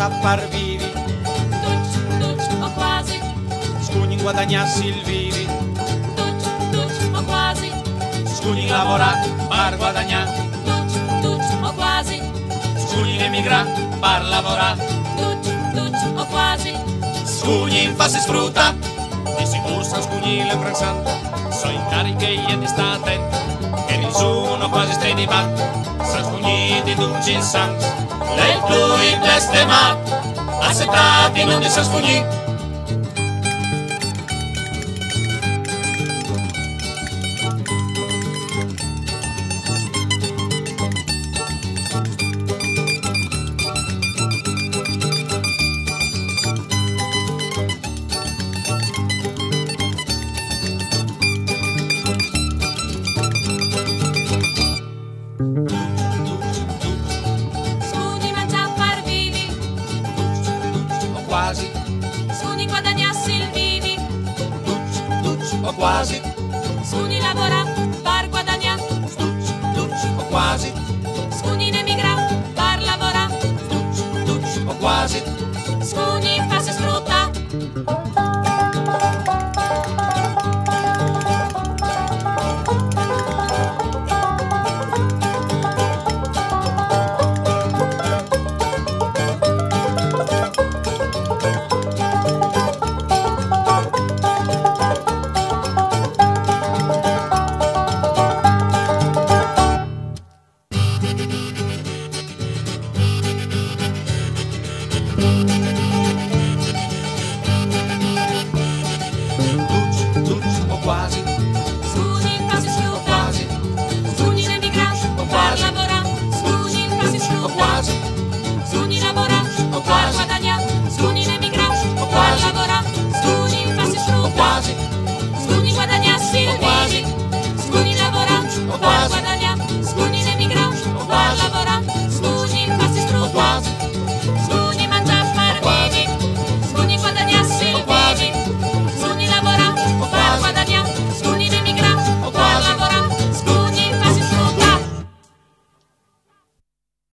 a far vivi, o quasi, scugni guadagnassi il vivi, o quasi, scugni lavora, par guadagnà, o quasi, scugni emigra, par lavorà, o quasi, scugni fa si sfrutta, di sicuro sa scugni le pranzant, so in cariche e ti sta attento, che nessuno quasi stai di bat, sa scugni di duci in sang, lei lui bleste ma, accettati non di sa scugni. scugni mangia a far vivi, O quasi, scugni guadagnassi il vivi, o quasi,